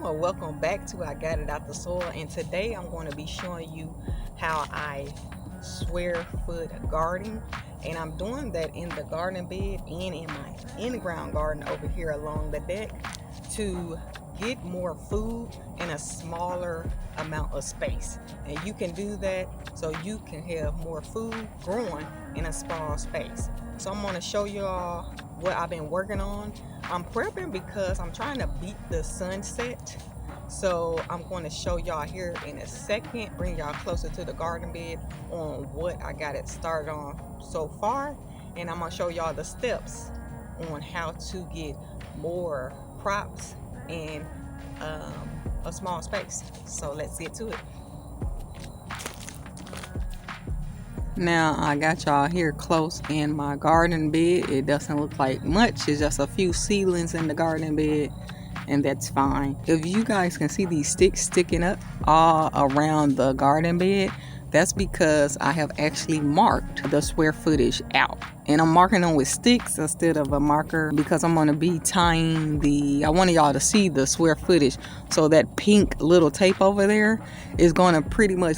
or welcome back to I Got It Out the Soil. And today I'm going to be showing you how I square foot garden, and I'm doing that in the garden bed and in my in-ground garden over here along the deck to get more food in a smaller amount of space. And you can do that so you can have more food growing in a small space. So I'm going to show you all what I've been working on. I'm prepping because I'm trying to beat the sunset. So I'm going to show y'all here in a second, bring y'all closer to the garden bed on what I got it started on so far. And I'm going to show y'all the steps on how to get more crops in a small space. So let's get to it. Now I got y'all here close in my garden bed. It doesn't look like much. It's just a few seedlings in the garden bed, and that's fine. If you guys can see these sticks sticking up all around the garden bed, that's because I have actually marked the square footage out. And I'm marking them with sticks instead of a marker because I'm going to be tying I wanted y'all to see the square footage. So that pink little tape over there is going to pretty much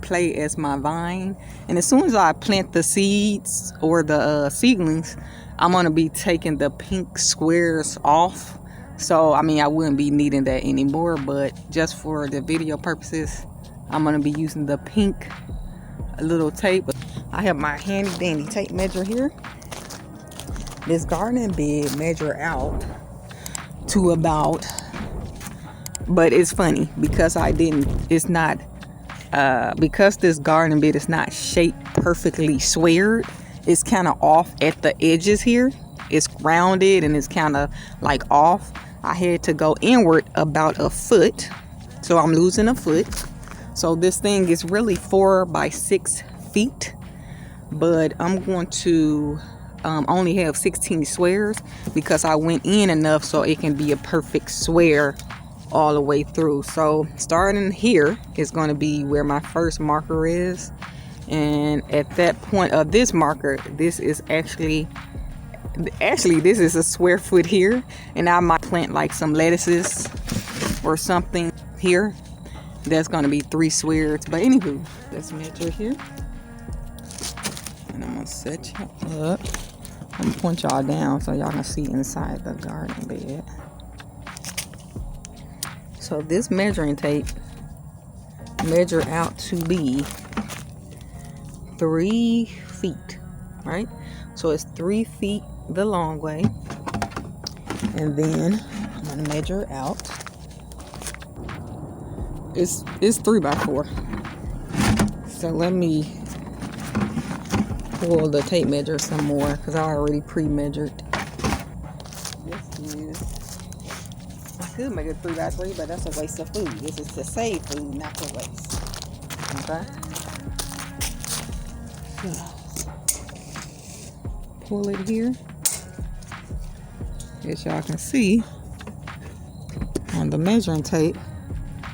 play as my vine. And as soon as I plant the seeds or the seedlings, I'm going to be taking the pink squares off. So, I mean, I wouldn't be needing that anymore, but just for the video purposes, I'm going to be using the pink little tape. I have my handy dandy tape measure here. This garden bed measure out to about, but it's funny because because this garden bed is not shaped perfectly squared, it's kind of off at the edges here. It's rounded and it's kind of like off. I had to go inward about a foot, so I'm losing a foot. So this thing is really 4 by 6 feet, but I'm going to only have 16 squares because I went in enough so it can be a perfect square all the way through. So starting here is going to be where my first marker is, and at that point of this marker, this is actually this is a square foot here, and I might plant like some lettuces or something here. That's going to be 3 squares. But anywho, let's measure here, and I'm gonna set you up. I'm gonna point y'all down so y'all can see inside the garden bed. So this measuring tape measure out to be 3 feet, right? So it's 3 feet the long way, and then I'm gonna measure out. It's 3 by 4. So let me pull the tape measure some more because I already pre-measured. This is, I could make it 3 by 3, but that's a waste of food. This is to save food, not to waste. Okay. So pull it here. As y'all can see on the measuring tape,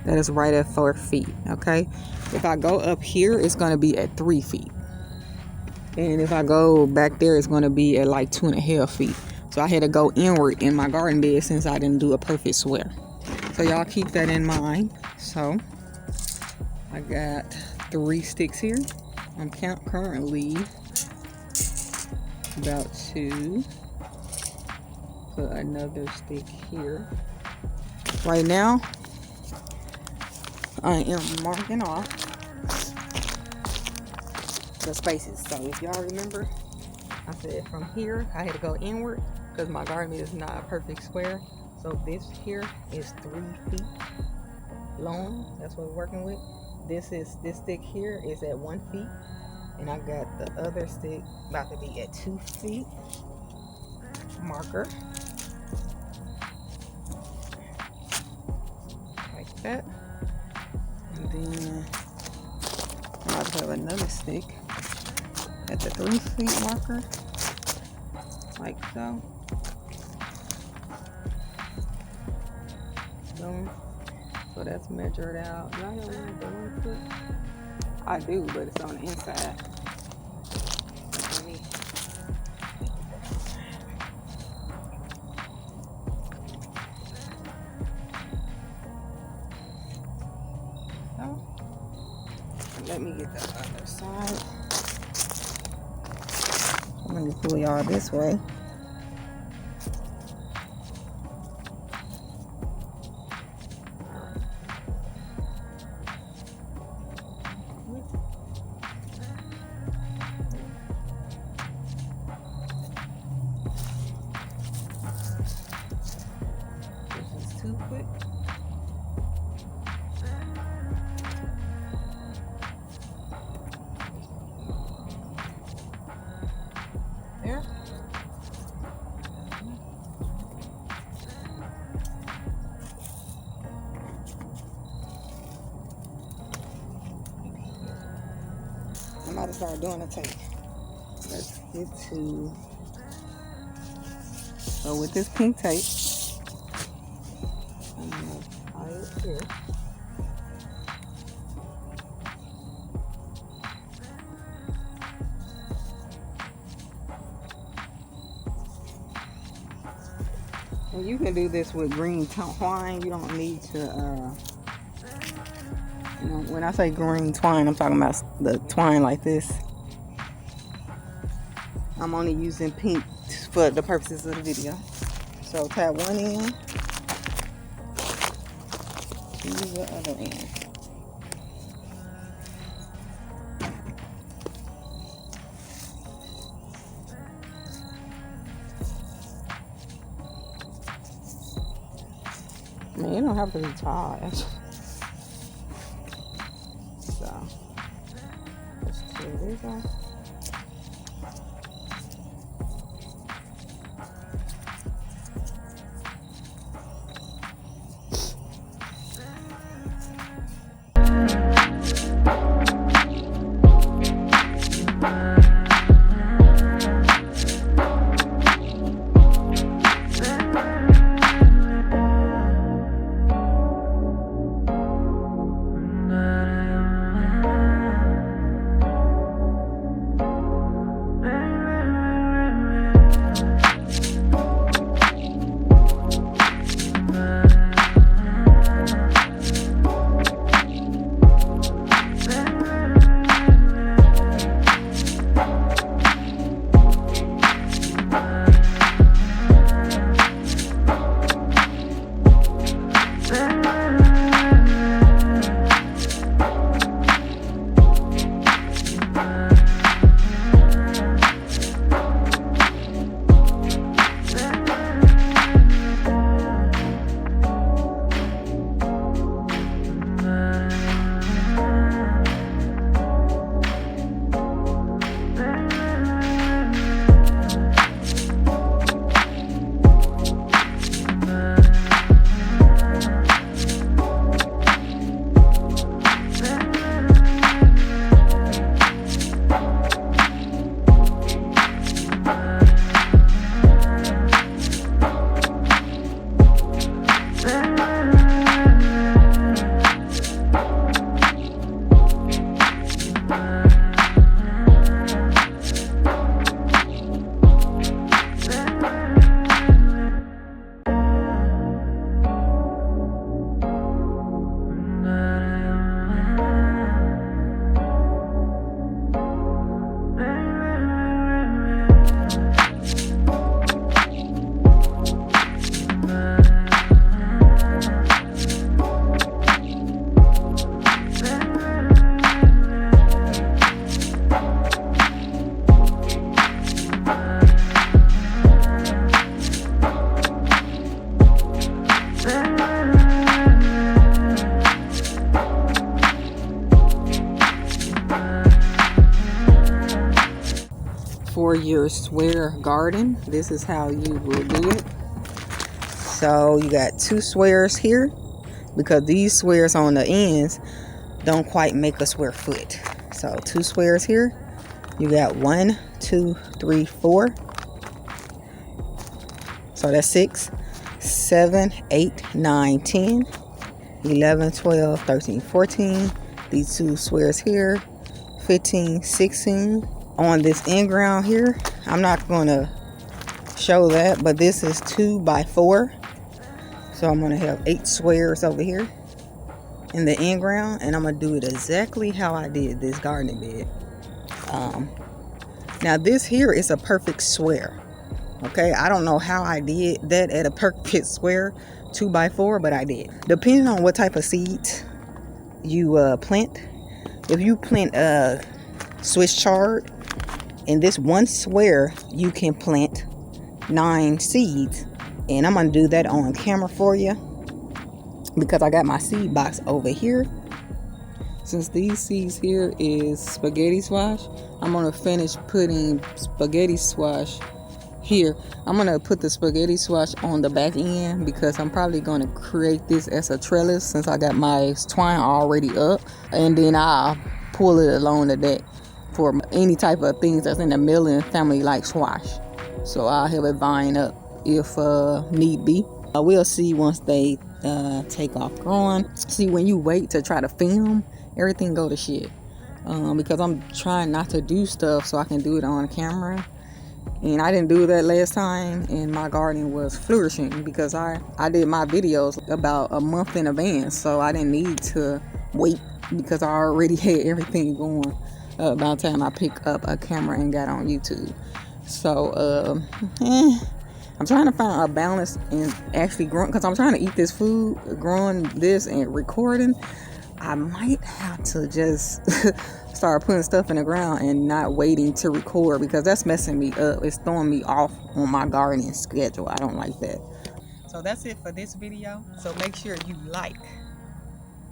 that is right at 4 feet. Okay. If I go up here, it's going to be at 3 feet. And if I go back there, it's going to be at like 2.5 feet. So I had to go inward in my garden bed since I didn't do a perfect square. So y'all keep that in mind. So I got 3 sticks here. I'm currently about to put another stick here. Right now, I am marking off the spaces. So if y'all remember, I said from here I had to go inward because my garden is not a perfect square. So this here is 3 feet long. That's what we're working with. This stick here is at 1 feet, and I got the other stick about to be at 2 feet marker, like that. And then I'm about to have another stick at the 3 feet marker, like so. Boom. So that's measured out. Do I have one for 1 foot? I do, but it's on the inside. Let me get the other side. Let me pull y'all this way. This is too quick. There. I'm about to start doing the tape. Let's get to. So with this pink tape, I'm gonna tie it here. And you can do this with green twine. You don't need to, you know, when I say green twine, I'm talking about the twine like this. I'm only using pink for the purposes of the video. So tap one end, use the other end. I mean, you don't have to be tied. So, let's tear this off. For your square garden, this is how you will do it. So you got two squares here, because these squares on the ends don't quite make a square foot. So two squares here. You got 1, 2, 3, 4. So that's 6, 7, 8, 9, 10, 11, 12, 13, 14. These two squares here, 15, 16. On this end ground here, I'm not going to show that, but this is 2 by 4. So I'm going to have 8 squares over here. in the in-ground, and I'm gonna do it exactly how I did this garden bed. Now this here is a perfect square. Okay, I don't know how I did that at a perfect square 2x4, but I did. Depending on what type of seeds you plant, if you plant Swiss chard in this one square, you can plant 9 seeds, and I'm gonna do that on camera for you because I got my seed box over here. Since these seeds here is spaghetti squash, I'm gonna finish putting spaghetti squash here. I'm gonna put the spaghetti squash on the back end because I'm probably gonna create this as a trellis since I got my twine already up, and then I'll pull it along the deck for any type of things that's in the milling family like squash. So I'll have it vine up if need be. We'll see once they take off growing. See, when you wait to try to film, everything go to shit because I'm trying not to do stuff so I can do it on camera. And I didn't do that last time, and my garden was flourishing because I did my videos about a month in advance, so I didn't need to wait because I already had everything going by the time I picked up a camera and got on YouTube. So I'm trying to find a balance in actually growing, because I'm trying to eat this food, growing this and recording. I might have to just start putting stuff in the ground and not waiting to record, because that's messing me up. It's throwing me off on my gardening schedule. I don't like that. So that's it for this video. So make sure you like,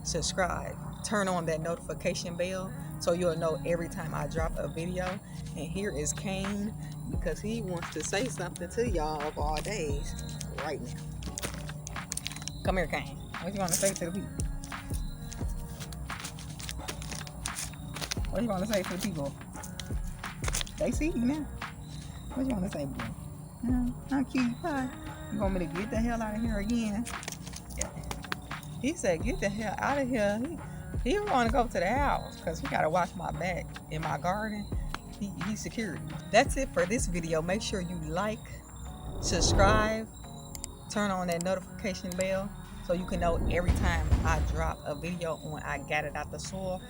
subscribe, turn on that notification bell so you'll know every time I drop a video. And here is Kane, because he wants to say something to y'all of all days right now. Come here, Kane. What you want to say to the people? What you want to say to the people? They see you now. What you want to say, bro? No, I'm cute pie. You want me to get the hell out of here again? Yeah. He said, get the hell out of here. He want to go to the house because he got to watch my back in my garden. He's security. That's it for this video. Make sure you like, subscribe, turn on that notification bell so you can know every time I drop a video on I got it out the soil.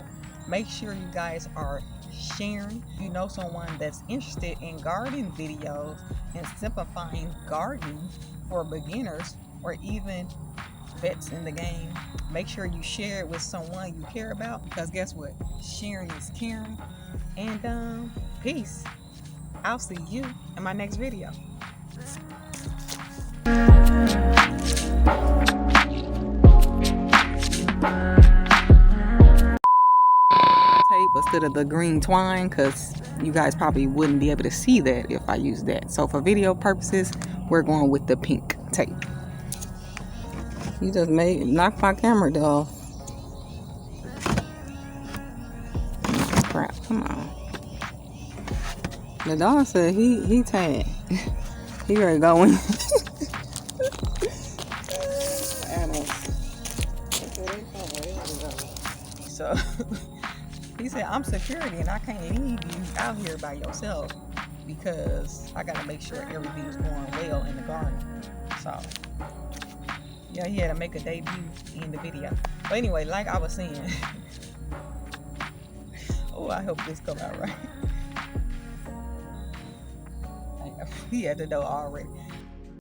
Make sure you guys are sharing. If you know someone that's interested in garden videos and simplifying gardening for beginners or even vets in the game, make sure you share it with someone you care about, because guess what? Sharing is caring. And peace. I'll see you in my next video. Tape instead of the green twine, because you guys probably wouldn't be able to see that if I use that. So for video purposes, we're going with the pink tape. You just knock my camera off. Crap, come on. The dog said he tagged. He ready to go in. So he said, I'm security and I can't leave you out here by yourself because I gotta make sure everything's going well in the garden. So yeah, he had to make a debut in the video. But anyway, like I was saying, oh, I hope this come out right. He at the door already.